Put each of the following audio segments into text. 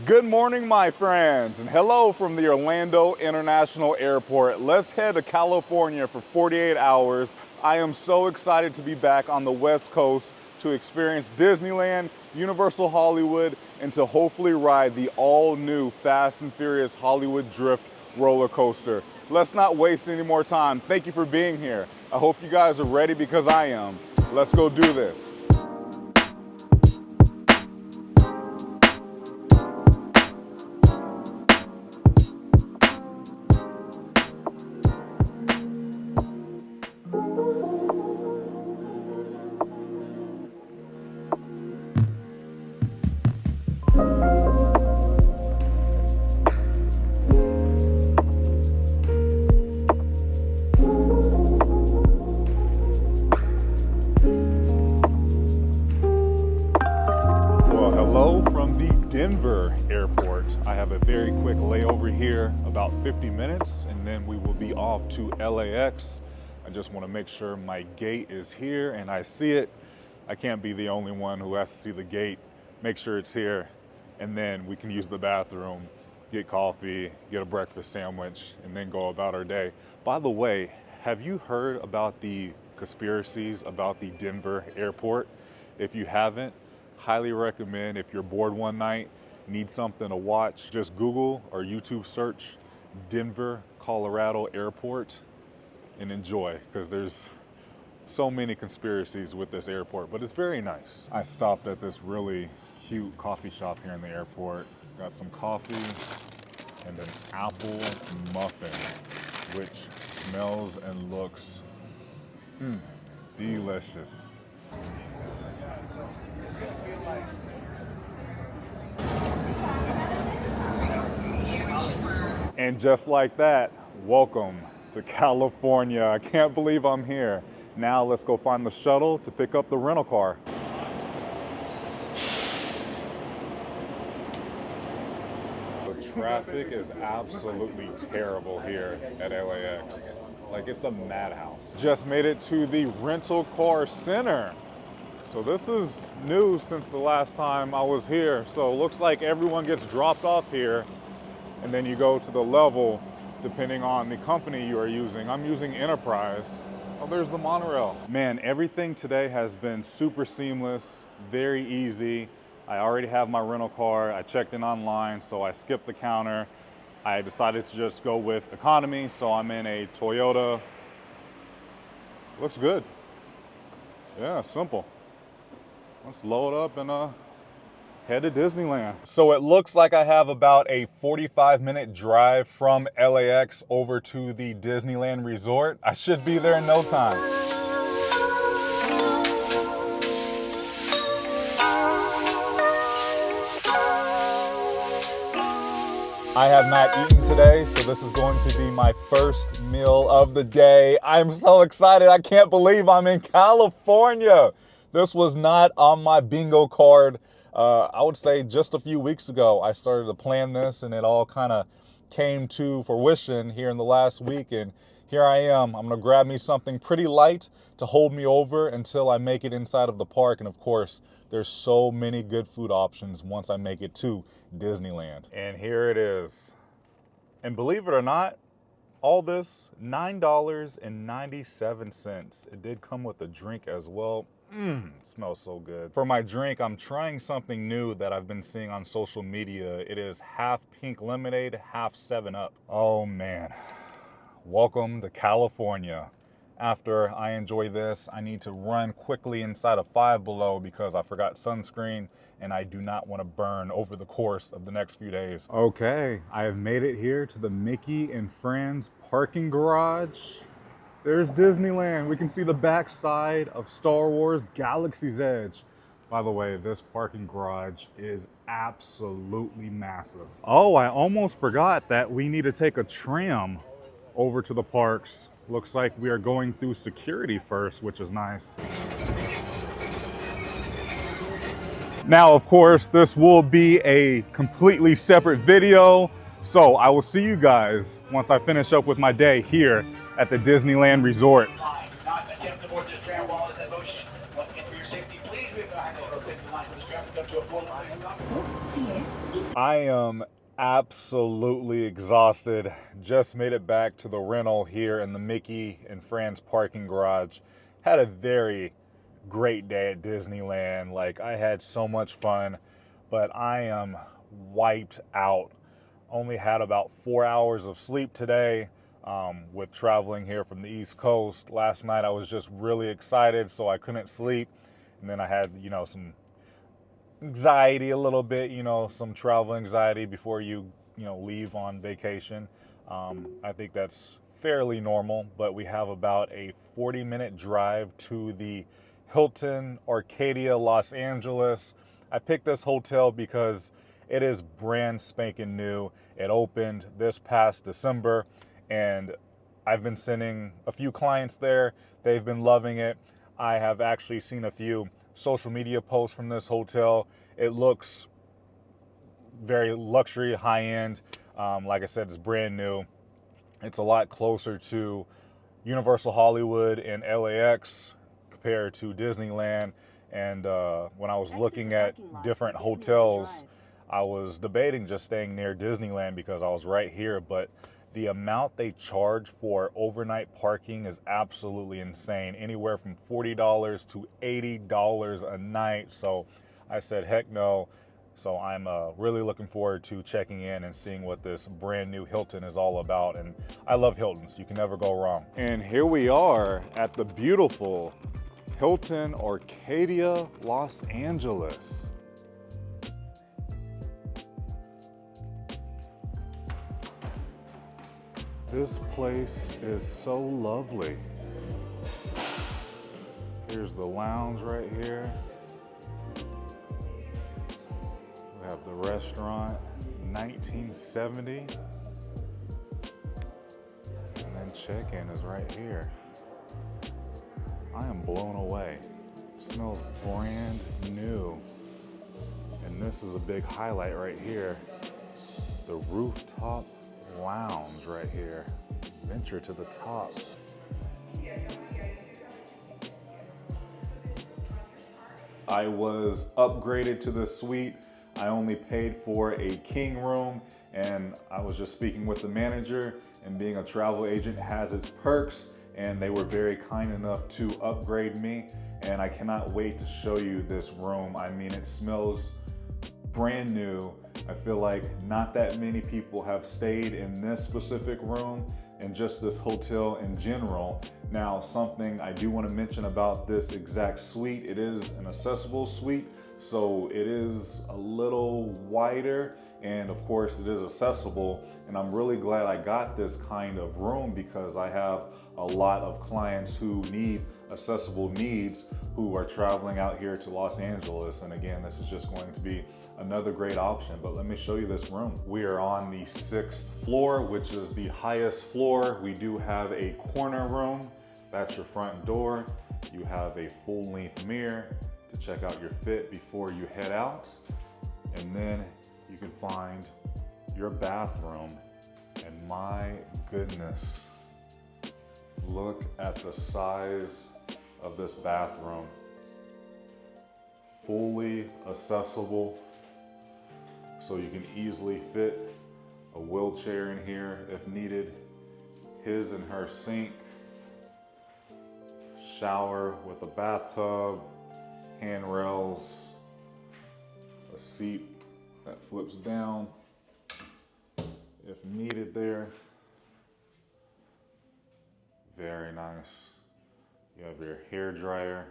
Good morning, my friends, and hello from the Orlando International Airport. Let's head to California for 48 hours. I am so excited to be back on the West Coast to experience Disneyland, Universal Hollywood, and to hopefully ride the all-new Fast and Furious Hollywood Drift roller coaster. Let's not waste any more time. Thank you for being here. I hope you guys are ready because I am. Let's go do this. Denver Airport. I have a very quick layover here, about 50 minutes, and then we will be off to LAX. I just want to make sure my gate is here and I see it. I can't be the only one who has to see the gate, make sure it's here, and then we can use the bathroom, get coffee, get a breakfast sandwich, and then go about our day. By the way, have you heard about the conspiracies about the Denver airport? If you haven't, highly recommend, if you're bored one night, need something to watch, just Google or YouTube search Denver, Colorado Airport and enjoy, because there's so many conspiracies with this airport, but it's very nice. I stopped at this really cute coffee shop here in the airport. Got some coffee and an apple muffin, which smells and looks delicious. And just like that, welcome to California. I can't believe I'm here. Now let's go find the shuttle to pick up the rental car. The traffic is absolutely terrible here at LAX. Like, it's a madhouse. Just made it to the rental car center. So this is new since the last time I was here. So it looks like everyone gets dropped off here and then you go to the level depending on the company you are using. I'm using Enterprise. Oh, there's the monorail. Man, everything today has been super seamless, very easy. I already have my rental car. I checked in online, so I skipped the counter. I decided to just go with economy, so I'm in a Toyota. Looks good. Yeah, simple. Let's load up and head to Disneyland. So it looks like I have about a 45-minute drive from LAX over to the Disneyland Resort. I should be there in no time. I have not eaten today, so this is going to be my first meal of the day. I'm so excited. I can't believe I'm in California. This was not on my bingo card. I would say just a few weeks ago, I started to plan this and it all kind of came to fruition here in the last week. And here I am. I'm going to grab me something pretty light to hold me over until I make it inside of the park. And of course, there's so many good food options once I make it to Disneyland. And here it is. And believe it or not, all this, $9.97. It did come with a drink as well. Smells so good. For my drink, I'm trying something new that I've been seeing on social media. It is half pink lemonade, half 7-Up. Oh man, welcome to California. After I enjoy this, I need to run quickly inside of Five Below because I forgot sunscreen and I do not want to burn over the course of the next few days. Okay, I have made it here to the Mickey and Friends parking garage. There's Disneyland. We can see the backside of Star Wars Galaxy's Edge. By the way, this parking garage is absolutely massive. Oh, I almost forgot that we need to take a tram over to the parks. Looks like we are going through security first, which is nice. Now, of course, this will be a completely separate video. So I will see you guys once I finish up with my day here at the Disneyland Resort. I am absolutely exhausted. Just made it back to the rental here in the Mickey and Friends parking garage. Had a very great day at Disneyland. Like, I had so much fun, but I am wiped out. Only had about 4 hours of sleep today with traveling here from the East Coast. Last night I was just really excited, so I couldn't sleep. And then I had, some anxiety a little bit, some travel anxiety before you leave on vacation. I think that's fairly normal, but we have about a 40-minute drive to the Hilton Arcadia, Los Angeles. I picked this hotel because it is brand spanking new. It opened this past December, and I've been sending a few clients there. They've been loving it. I have actually seen a few social media posts from this hotel. It looks very luxury, high end. Like I said, it's brand new. It's a lot closer to Universal Hollywood and LAX compared to Disneyland. And when I was looking at different hotels, I was debating just staying near Disneyland because I was right here, but the amount they charge for overnight parking is absolutely insane. Anywhere from $40 to $80 a night. So I said, heck no. So I'm really looking forward to checking in and seeing what this brand new Hilton is all about. And I love Hiltons. You can never go wrong. And here we are at the beautiful Hilton Arcadia, Los Angeles. This place is so lovely. Here's the lounge right here. We have the restaurant, 1970. And then check-in is right here. I am blown away. It smells brand new. And this is a big highlight right here. The rooftop lounge right here. Venture to the top. I was upgraded to the suite. I only paid for a king room, and I was just speaking with the manager, and being a travel agent has its perks, and they were very kind enough to upgrade me, and I cannot wait to show you this room. I mean, it smells brand new. I feel like not that many people have stayed in this specific room and just this hotel in general. Now, something I do want to mention about this exact suite, it is an accessible suite, so it is a little wider, and of course it is accessible, and I'm really glad I got this kind of room because I have a lot of clients who need accessible needs who are traveling out here to Los Angeles, and again, this is just going to be another great option. But let me show you this room. We are on the 6th floor, which is the highest floor. We do have a corner room. That's your front door. You have a full-length mirror to check out your fit before you head out. And then you can find your bathroom. And my goodness, look at the size of this bathroom. Fully accessible, so you can easily fit a wheelchair in here if needed. His and her sink, shower with a bathtub, handrails, a seat that flips down if needed there. Very nice. You have your hair dryer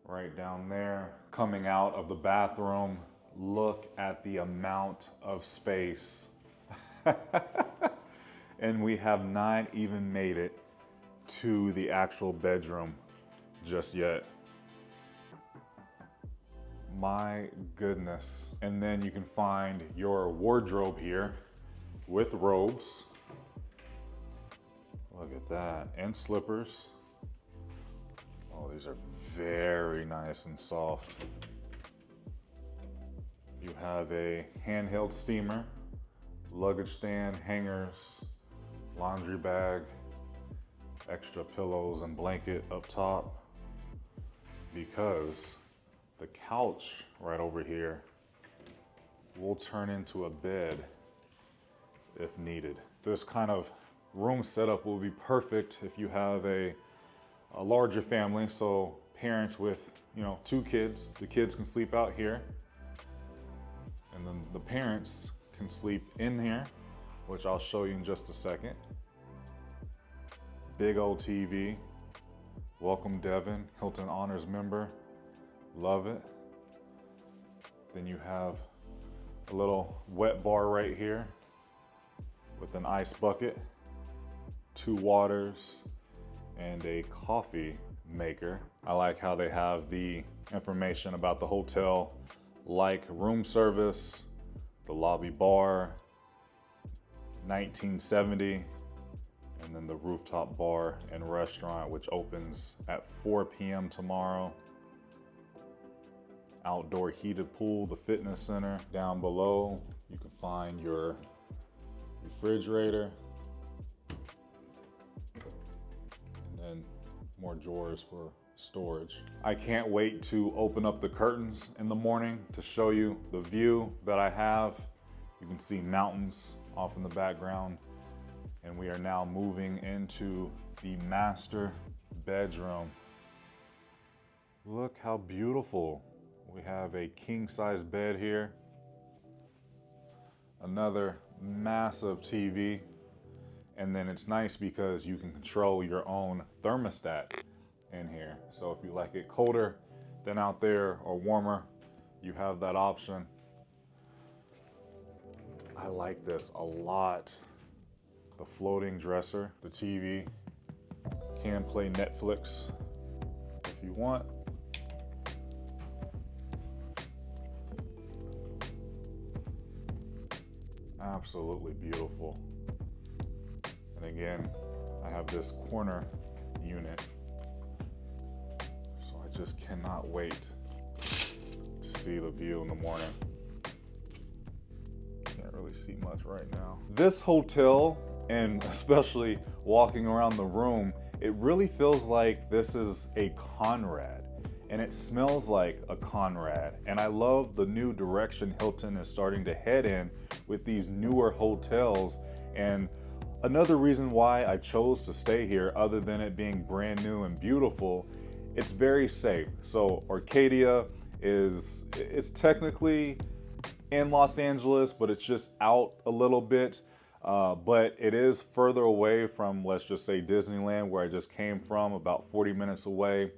right down there. Coming out of the bathroom, look at the amount of space. And we have not even made it to the actual bedroom just yet. My goodness. And then you can find your wardrobe here with robes. Look at that, and slippers. Oh, these are very nice and soft. You have a handheld steamer, luggage stand, hangers, laundry bag, extra pillows and blanket up top, because the couch right over here will turn into a bed if needed. This kind of room setup will be perfect if you have a larger family, so parents with 2 kids. The kids can sleep out here, and then the parents can sleep in here, which I'll show you in just a second. Big old TV. Welcome Devin, Hilton Honors member. Love it. Then you have a little wet bar right here with an ice bucket, 2 waters, and a coffee maker. I like how they have the information about the hotel, like room service, the lobby bar, 1970, and then the rooftop bar and restaurant, which opens at 4 p.m. tomorrow. Outdoor heated pool, the fitness center. Down below, you can find your refrigerator, and then more drawers for storage. I can't wait to open up the curtains in the morning to show you the view that I have. You can see mountains off in the background, and we are now moving into the master bedroom. Look how beautiful. We have a king-size bed here, another massive TV, and then it's nice because you can control your own thermostat in here. So if you like it colder than out there or warmer, you have that option. I like this a lot. The floating dresser, the TV, can play Netflix if you want. Absolutely beautiful. And again, I have this corner unit, so I just cannot wait to see the view in the morning. Can't really see much right now. This hotel, and especially walking around the room, it really feels like this is a Conrad, and it smells like a Conrad. And I love the new direction Hilton is starting to head in with these newer hotels. And another reason why I chose to stay here, other than it being brand new and beautiful, it's very safe. So Arcadia it's technically in Los Angeles, but it's just out a little bit. But it is further away from, let's just say, Disneyland, where I just came from, about 40 minutes away,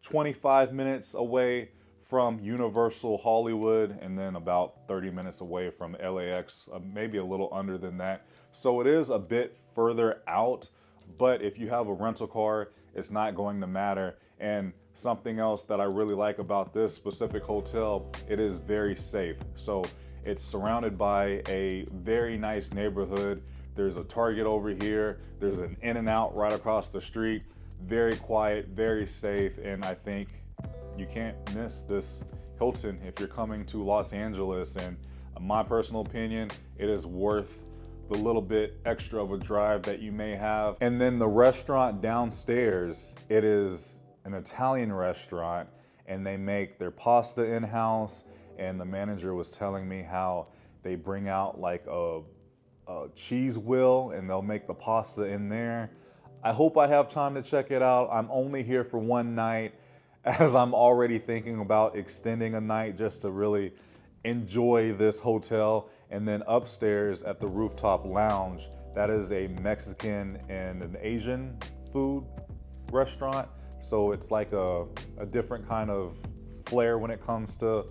25 minutes away from Universal Hollywood, and then about 30 minutes away from LAX, maybe a little under than that. So it is a bit further out, but if you have a rental car, it's not going to matter. And something else that I really like about this specific hotel, it is very safe. So it's surrounded by a very nice neighborhood. There's a Target over here. There's an In-N-Out right across the street. Very quiet, very safe, and I think you can't miss this Hilton if you're coming to Los Angeles. And in my personal opinion, it is worth the little bit extra of a drive that you may have. And then the restaurant downstairs, it is an Italian restaurant, and they make their pasta in-house. And the manager was telling me how they bring out like a cheese wheel, and they'll make the pasta in there. I hope I have time to check it out. I'm only here for one night, as I'm already thinking about extending a night just to really enjoy this hotel. And then upstairs at the rooftop lounge, that is a Mexican and an Asian food restaurant. So it's like a different kind of flair when it comes to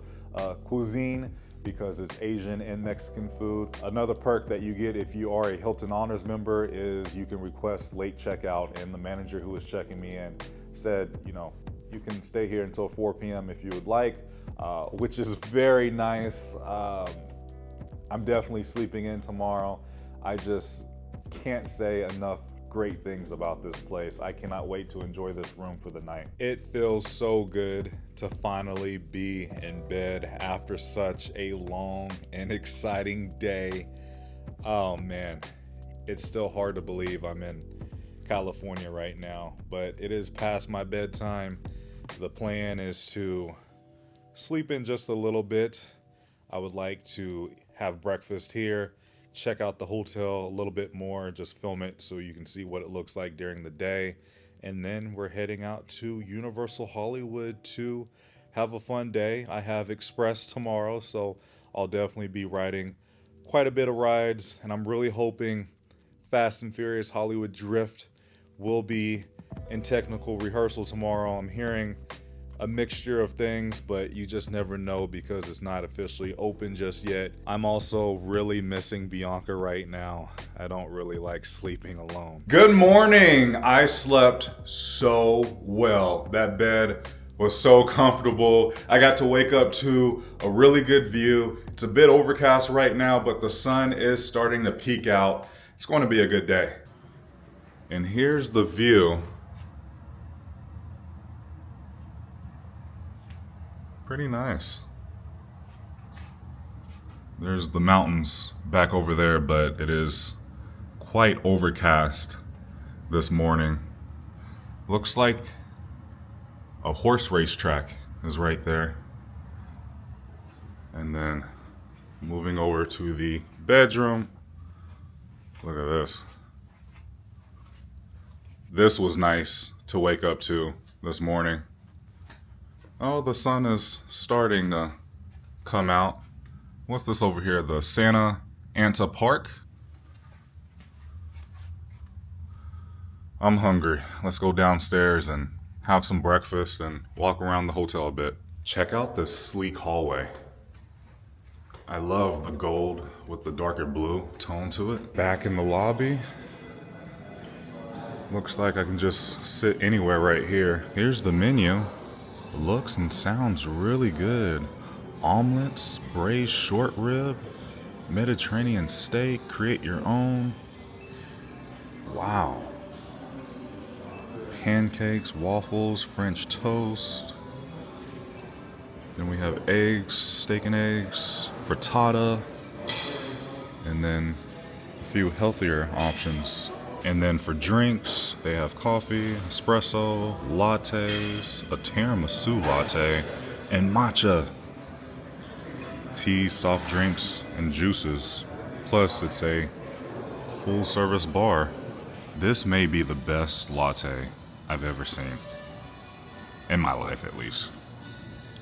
cuisine, because it's Asian and Mexican food. Another perk that you get if you are a Hilton Honors member is you can request late checkout, and the manager who was checking me in said, you can stay here until 4 p.m. if you would like, which is very nice. I'm definitely sleeping in tomorrow. I just can't say enough great things about this place. I cannot wait to enjoy this room for the night. It feels so good to finally be in bed after such a long and exciting day. Oh man, it's still hard to believe I'm in California right now, but it is past my bedtime. The plan is to sleep in just a little bit. I would like to have breakfast here, check out the hotel a little bit more, just film it so you can see what it looks like during the day. And then we're heading out to Universal Hollywood to have a fun day. I have Express tomorrow, so I'll definitely be riding quite a bit of rides, and I'm really hoping Fast and Furious Hollywood Drift will be in technical rehearsal tomorrow. I'm hearing a mixture of things, but you just never know because it's not officially open just yet. I'm also really missing Bianca right now. I don't really like sleeping alone. Good morning. I slept so well. That bed was so comfortable. I got to wake up to a really good view. It's a bit overcast right now, but the sun is starting to peek out. It's going to be a good day. And here's the view. Pretty nice. There's the mountains back over there, but it is quite overcast this morning. Looks like a horse race track is right there. And then moving over to the bedroom. Look at this. This was nice to wake up to this morning. Oh, the sun is starting to come out. What's this over here? The Santa Ana Park? I'm hungry. Let's go downstairs and have some breakfast and walk around the hotel a bit. Check out this sleek hallway. I love the gold with the darker blue tone to it. Back in the lobby. Looks like I can just sit anywhere right here. Here's the menu. Looks and sounds really good. Omelets, braised short rib, Mediterranean steak, create your own. Wow. Pancakes, waffles, French toast. Then we have eggs, steak and eggs, frittata, and then a few healthier options. And then for drinks, they have coffee, espresso, lattes, a tiramisu latte, and matcha. Tea, soft drinks, and juices. Plus, it's a full-service bar. This may be the best latte I've ever seen. In my life, at least.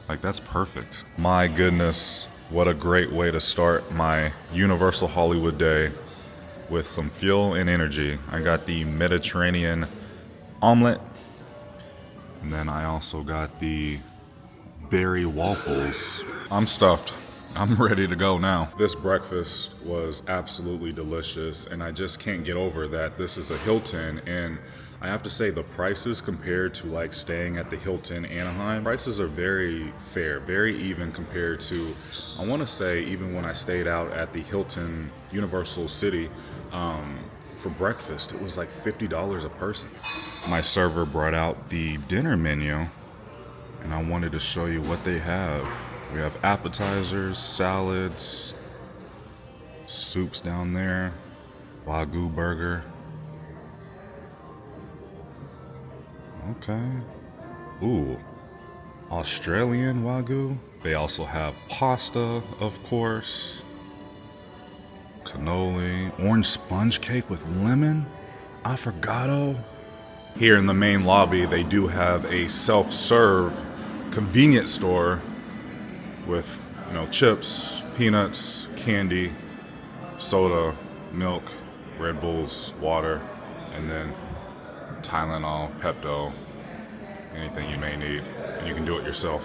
Like, that's perfect. My goodness, what a great way to start my Universal Hollywood day. With some fuel and energy. I got the Mediterranean omelet, and then I also got the berry waffles. I'm stuffed. I'm ready to go now. This breakfast was absolutely delicious, and I just can't get over that this is a Hilton, and I have to say the prices compared to like staying at the Hilton Anaheim, prices are very fair, very even compared to, I want to say even when I stayed out at the Hilton Universal City for breakfast, it was like $50 a person. My server brought out the dinner menu, and I wanted to show you what they have. We have appetizers, salads, soups down there, Wagyu burger. Okay. Ooh, Australian Wagyu. They also have pasta, of course. Cannoli, orange sponge cake with lemon, affogato. Here in the main lobby, they do have a self-serve convenience store with, you know, chips, peanuts, candy, soda, milk, Red Bulls, water, and then Tylenol, Pepto, anything you may need, and you can do it yourself.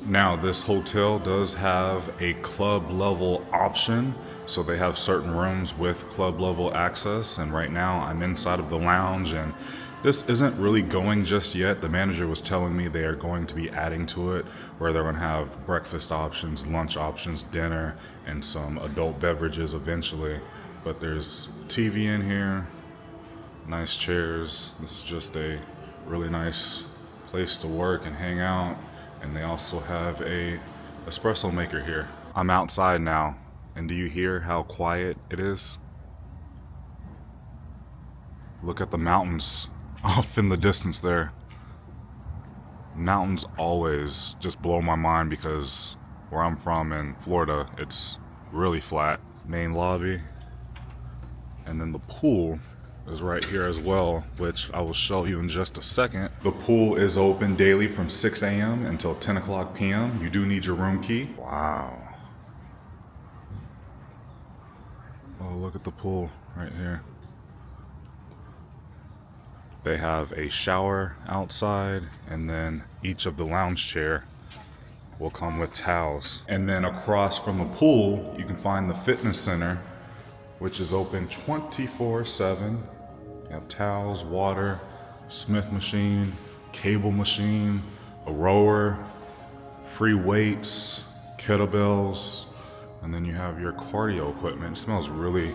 Now, this hotel does have a club level option, so they have certain rooms with club level access, and right now I'm inside of the lounge, and this isn't really going just yet. The manager was telling me they are going to be adding to it, where they're going to have breakfast options, lunch options, dinner, and some adult beverages eventually. But there's TV in here, nice chairs. This is just a really nice place to work and hang out. And they also have a espresso maker here. I'm outside now, and do you hear how quiet it is? Look at the mountains off in the distance there. Mountains always just blow my mind because where I'm from in Florida, it's really flat. Main lobby, and then the pool is right here as well, which I will show you in just a second. The pool is open daily from 6 a.m. until 10 o'clock p.m. You do need your room key. Wow. Oh, look at the pool right here. They have a shower outside, and then each of the lounge chair will come with towels. And then across from the pool, you can find the fitness center, which is open 24/7. You have towels, water, Smith machine, cable machine, a rower, free weights, kettlebells, and then you have your cardio equipment. It smells really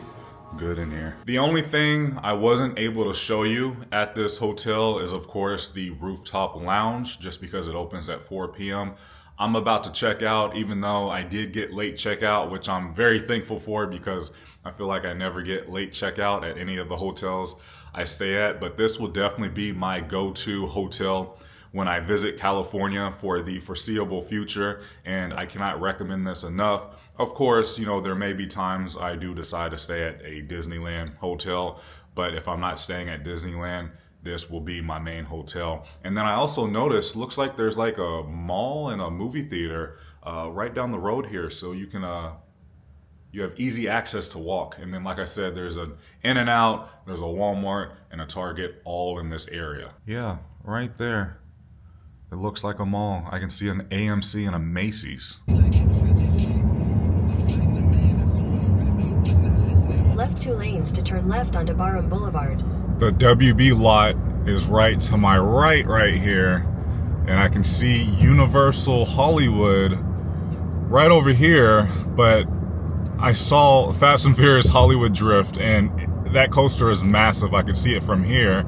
good in here. The only thing I wasn't able to show you at this hotel is, of course, the rooftop lounge, just because it opens at 4 p.m. I'm about to check out, even though I did get late checkout, which I'm very thankful for because I feel like I never get late checkout at any of the hotels I stay at. But this will definitely be my go-to hotel when I visit California for the foreseeable future, and I cannot recommend this enough. Of course, you know, there may be times I do decide to stay at a Disneyland hotel, but if I'm not staying at Disneyland, this will be my main hotel. And then I also noticed, looks like there's like a mall and a movie theater right down the road here, so you can you have easy access to walk. And then, like I said, there's an In-N-Out, there's a Walmart, and a Target all in this area. Yeah, right there. It looks like a mall. I can see an AMC and a Macy's. Left 2 lanes to turn left onto Barham Boulevard. The WB lot is right to my right here, and I can see Universal Hollywood right over here, but I saw Fast and Furious Hollywood Drift, and that coaster is massive. I could see it from here,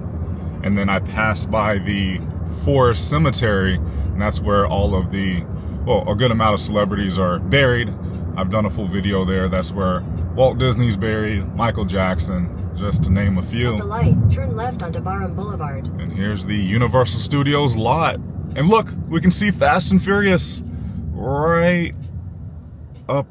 and then I passed by the Forest Cemetery, and that's where all of the, well, a good amount of celebrities are buried. I've done a full video there. That's where Walt Disney's buried, Michael Jackson, just to name a few. At the light, turn left onto Barham Boulevard. And here's the Universal Studios lot. And look, we can see Fast and Furious right up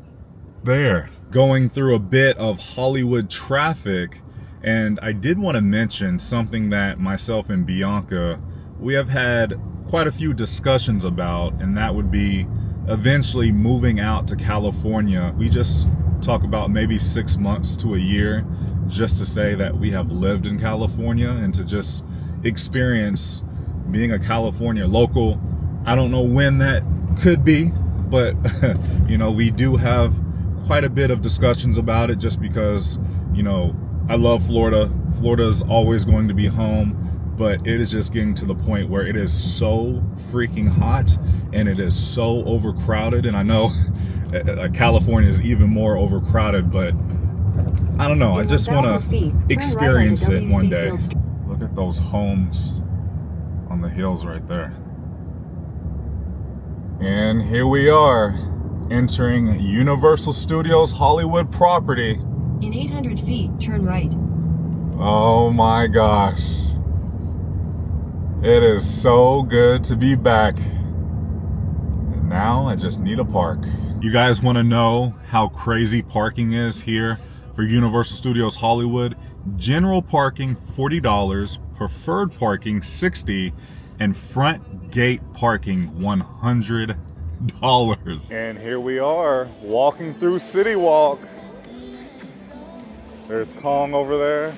there. Going through a bit of Hollywood traffic, and I did want to mention something that myself and Bianca, we have had quite a few discussions about, and that would be eventually moving out to California. We just talk about maybe 6 months to a year, just to say that we have lived in California and to just experience being a California local. I don't know when that could be, but you know, we do have quite a bit of discussions about it, just because, you know, I love Florida. Florida is always going to be home, but it is just getting to the point where it is so freaking hot and it is so overcrowded. And I know California is even more overcrowded, but I don't know. I just want to experience it one day. Look at those homes on the hills right there. And here we are, entering Universal Studios Hollywood property. In 800 feet, turn right. Oh my gosh. It is so good to be back. And now I just need a park. You guys want to know how crazy parking is here for Universal Studios Hollywood? General parking $40, preferred parking $60, and front gate parking $100. And here we are, walking through City Walk. There's Kong over there.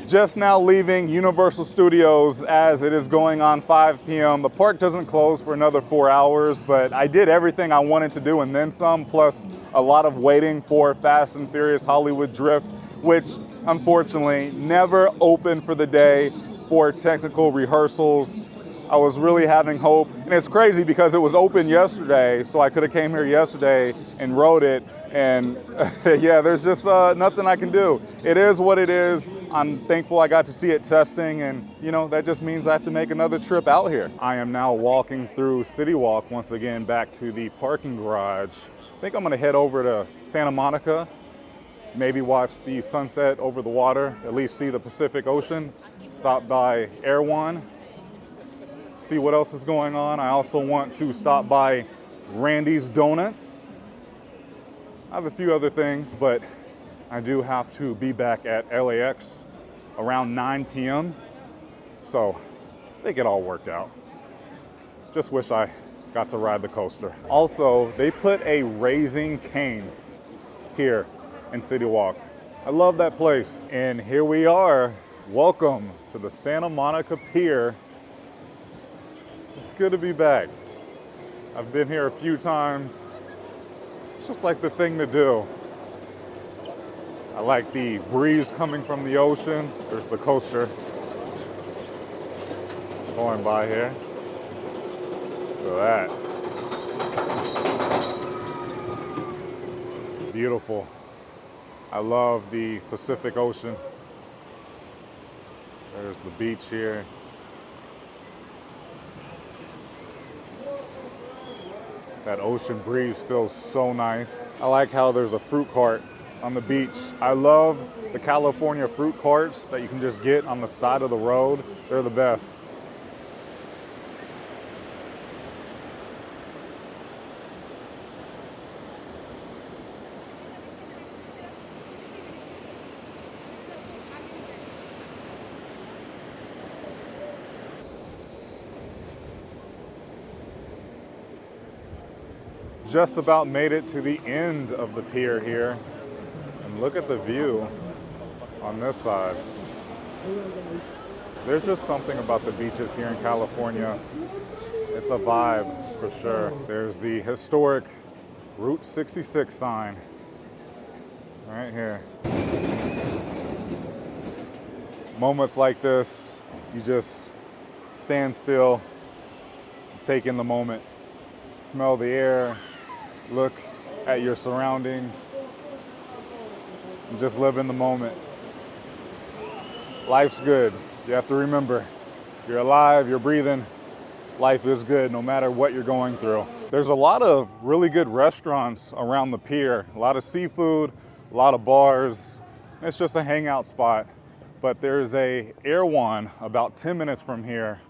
Just now leaving Universal Studios as it is going on 5 p.m. The park doesn't close for another 4 hours, but I did everything I wanted to do and then some, plus a lot of waiting for Fast and Furious Hollywood Drift, which unfortunately never opened for the day for technical rehearsals. I was really having hope, and it's crazy because it was open yesterday, so I could have came here yesterday and rode it, and yeah, there's just nothing I can do. It is what it is. I'm thankful I got to see it testing, and you know, that just means I have to make another trip out here. I am now walking through City Walk once again back to the parking garage. I think I'm gonna head over to Santa Monica, maybe watch the sunset over the water, at least see the Pacific Ocean. stop by Erewhon, see what else is going on. I also want to stop by Randy's Donuts. I have a few other things, but I do have to be back at LAX around 9 p.m. So I think it all worked out. Just wish I got to ride the coaster. Also, they put a Raising Cane's here in City Walk. I love that place. And here we are. Welcome to the Santa Monica Pier. It's good to be back. I've been here a few times. It's just like the thing to do. I like the breeze coming from the ocean. There's the coaster going by here. Look at that. Beautiful. I love the Pacific Ocean. There's the beach here. That ocean breeze feels so nice. I like how there's a fruit cart on the beach. I love the California fruit carts that you can just get on the side of the road. They're the best. Just about made it to the end of the pier here. And look at the view on this side. There's just something about the beaches here in California. It's a vibe for sure. There's the historic Route 66 sign right here. Moments like this, you just stand still, take in the moment, smell the air, look at your surroundings, and just live in the moment. Life's good. You have to remember, you're alive, you're breathing, life is good no matter what you're going through. There's a lot of really good restaurants around the pier, a lot of seafood, a lot of bars. It's just a hangout spot. But there's a Erewhon about 10 minutes from here,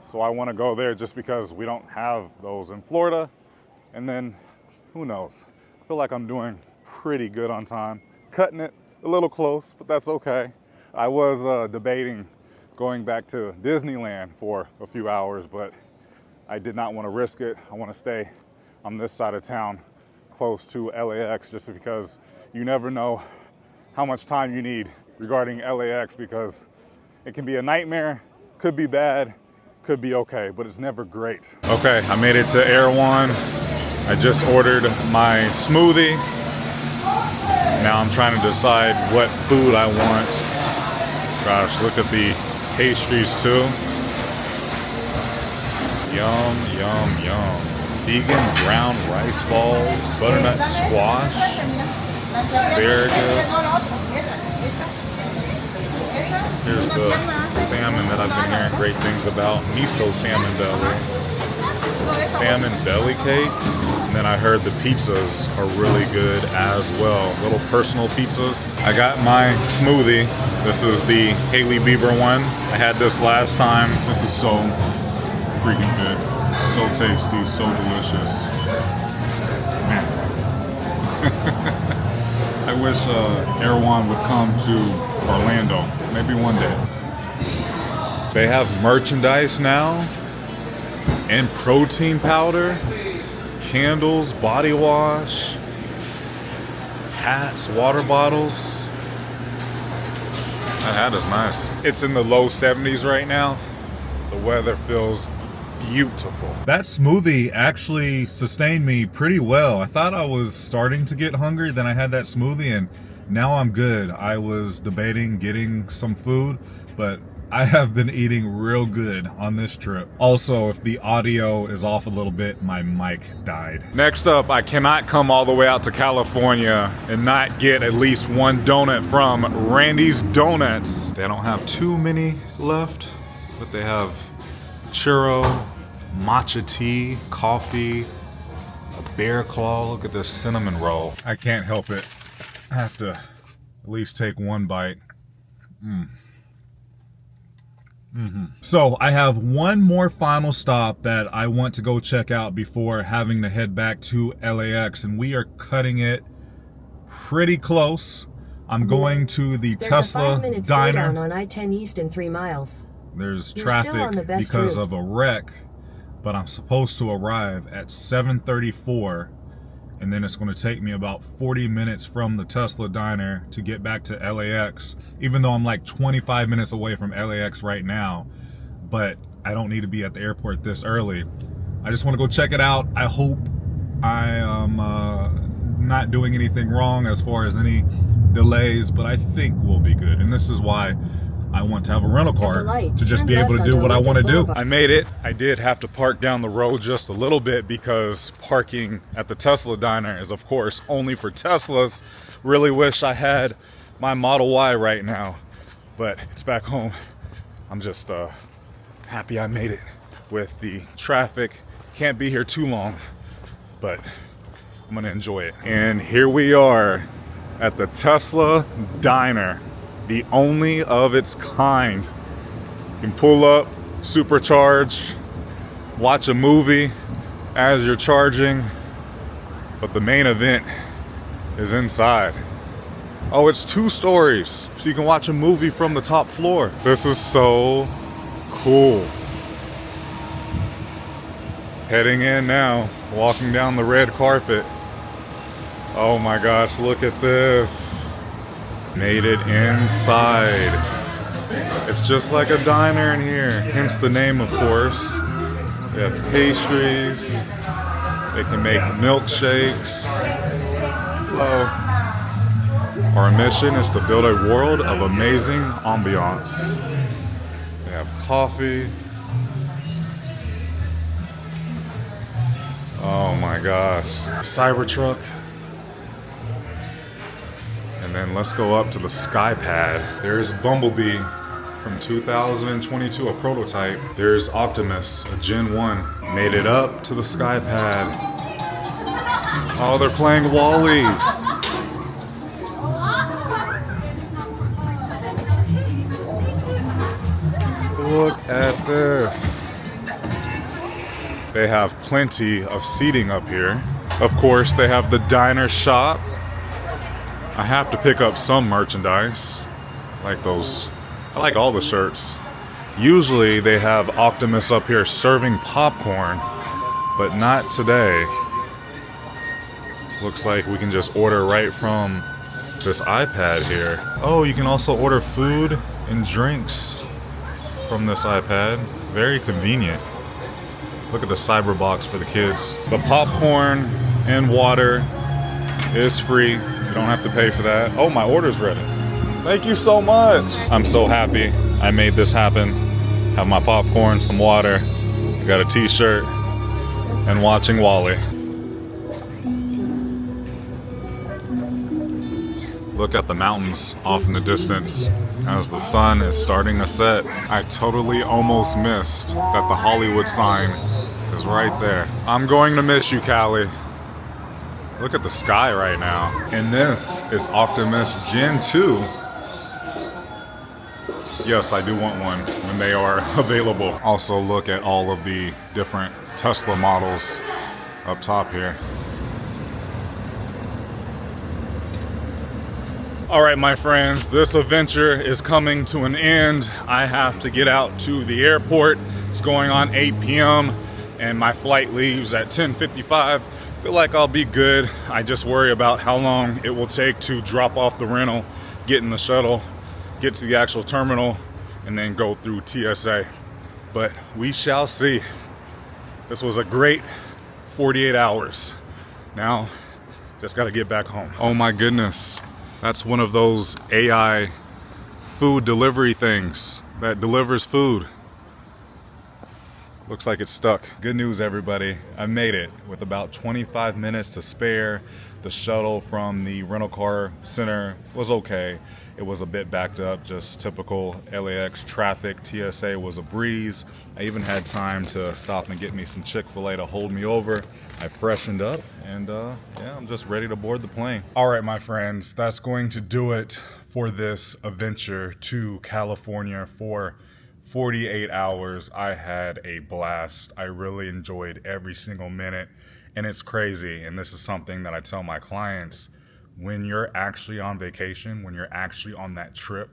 so I want to go there just because we don't have those in Florida. And then, who knows? I feel like I'm doing pretty good on time. Cutting it a little close, but that's okay. I was debating going back to Disneyland for a few hours, but I did not want to risk it. I want to stay on this side of town, close to LAX, just because you never know how much time you need regarding LAX, because it can be a nightmare, could be bad, could be okay, but it's never great. Okay, I made it to Erewhon. I just ordered my smoothie. Now I'm trying to decide what food I want. Gosh, look at the pastries too. Yum, yum, yum. Vegan brown rice balls, butternut squash, asparagus. Here's the salmon that I've been hearing great things about. Miso salmon belly. Salmon belly cakes. And then I heard the pizzas are really good as well. Little personal pizzas. I got my smoothie. This is the Hailey Bieber one. I had this last time. This is so freaking good. So tasty, so delicious. Man. I wish Erewhon would come to Orlando. Maybe one day. They have merchandise now. And protein powder. Candles, body wash, hats, water bottles. That hat is nice. It's in the low 70s right now. The weather feels beautiful. That smoothie actually sustained me pretty well. I thought I was starting to get hungry, then I had that smoothie and now I'm good. I was debating getting some food, but I have been eating real good on this trip. Also, if the audio is off a little bit, my mic died. Next up, I cannot come all the way out to California and not get at least one donut from Randy's Donuts. They don't have too many left, but they have churro, matcha tea, coffee, a bear claw. Look at this cinnamon roll. I can't help it. I have to at least take one bite. So I have one more final stop that I want to go check out before having to head back to LAX, and we are cutting it pretty close. I'm going to the There's Tesla a 5-minute diner. slowdown on I-10 East in 3 miles. There's You're still on the traffic best because route. of a wreck, but I'm supposed to arrive at 7:34, and then it's going to take me about 40 minutes from the Tesla diner to get back to LAX, even though I'm like 25 minutes away from LAX right now. But I don't need to be at the airport this early. I just want to go check it out. I hope I am not doing anything wrong as far as any delays, but I think we'll be good. And this is why I want to have a rental car, to just be able to do what I want to do. I made it. I did have to park down the road just a little bit because parking at the Tesla diner is, of course, only for Teslas. Really wish I had my Model Y right now, but it's back home. I'm just happy I made it with the traffic. Can't be here too long, but I'm gonna enjoy it. And here we are at the Tesla diner, the only of its kind. You can pull up, supercharge, watch a movie as you're charging, but the main event is inside. Oh, it's 2 stories, so you can watch a movie from the top floor. This is so cool. Heading in now, walking down the red carpet. Oh my gosh, look at this. Made it inside. It's just like a diner in here, hence the name, of course. They have pastries. They can make milkshakes. Hello. Our mission is to build a world of amazing ambiance. They have coffee. Oh my gosh. Cybertruck. And then let's go up to the SkyPad. There's Bumblebee from 2022, a prototype. There's Optimus, a Gen 1. Made it up to the SkyPad. Oh, they're playing Wall-E. Look at this. They have plenty of seating up here. Of course, they have the diner shop. I have to pick up some merchandise, like those. I like all the shirts. Usually they have Optimus up here serving popcorn, but not today. Looks like we can just order right from this iPad here. Oh, you can also order food and drinks from this iPad. Very convenient. Look at the cyber box for the kids. The popcorn and water is free. You don't have to pay for that. Oh, my order's ready. Thank you so much. I'm so happy I made this happen. Have my popcorn, some water, got a t-shirt, and watching Wall-E. Look at the mountains off in the distance as the sun is starting to set. I totally almost missed that the Hollywood sign is right there. I'm going to miss you, Cali. Look at the sky right now. And this is Optimus Gen 2. Yes, I do want one when they are available. Also look at all of the different Tesla models up top here. All right, my friends, this adventure is coming to an end. I have to get out to the airport. It's going on 8 p.m. and my flight leaves at 10:55. Feel like I'll be good. I just worry about how long it will take to drop off the rental, get in the shuttle, get to the actual terminal, and then go through TSA. But we shall see. This was a great 48 hours. Now, just gotta get back home. Oh my goodness. That's one of those AI food delivery things that delivers food. Looks like it's stuck. Good news, everybody. I made it with about 25 minutes to spare. The shuttle from the rental car center was okay. It was a bit backed up, just typical LAX traffic. TSA was a breeze. I even had time to stop and get me some Chick-fil-A to hold me over. I freshened up and yeah, I'm just ready to board the plane. All right, my friends, that's going to do it for this adventure to California for 48 hours. I had a blast. I really enjoyed every single minute. And it's crazy. And this is something that I tell my clients. When you're actually on vacation, when you're actually on that trip,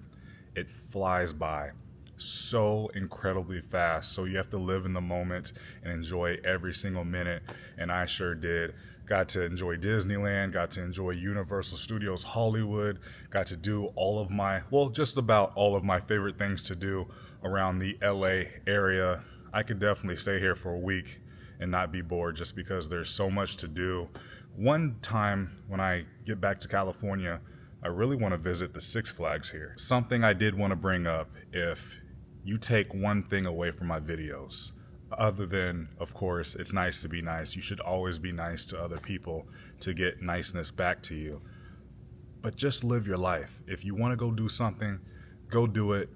it flies by so incredibly fast. So you have to live in the moment and enjoy every single minute. And I sure did. Got to enjoy Disneyland, got to enjoy Universal Studios Hollywood, got to do all of my, well, just about all of my favorite things to do around the LA area. I could definitely stay here for a week and not be bored just because there's so much to do. One time when I get back to California, I really want to visit the Six Flags here. Something I did want to bring up, if you take one thing away from my videos, other than, of course, it's nice to be nice. You should always be nice to other people to get niceness back to you. But just live your life. If you want to go do something, go do it,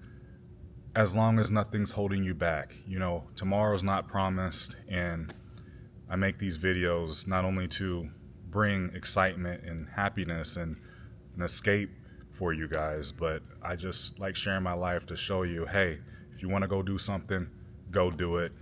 as long as nothing's holding you back. You know, tomorrow's not promised, and I make these videos not only to bring excitement and happiness and an escape for you guys, but I just like sharing my life to show you, hey, if you want to go do something, go do it.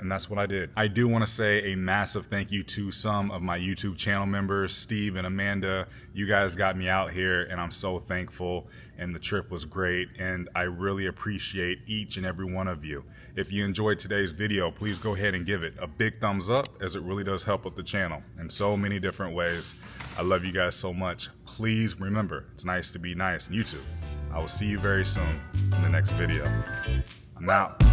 And that's what I did. I do want to say a massive thank you to some of my YouTube channel members, Steve and Amanda. You guys got me out here and I'm so thankful, and the trip was great, and I really appreciate each and every one of you. If you enjoyed today's video, please go ahead and give it a big thumbs up, as it really does help with the channel in so many different ways. I love you guys so much. Please remember, it's nice to be nice. And YouTube, I will see you very soon in the next video. I'm out.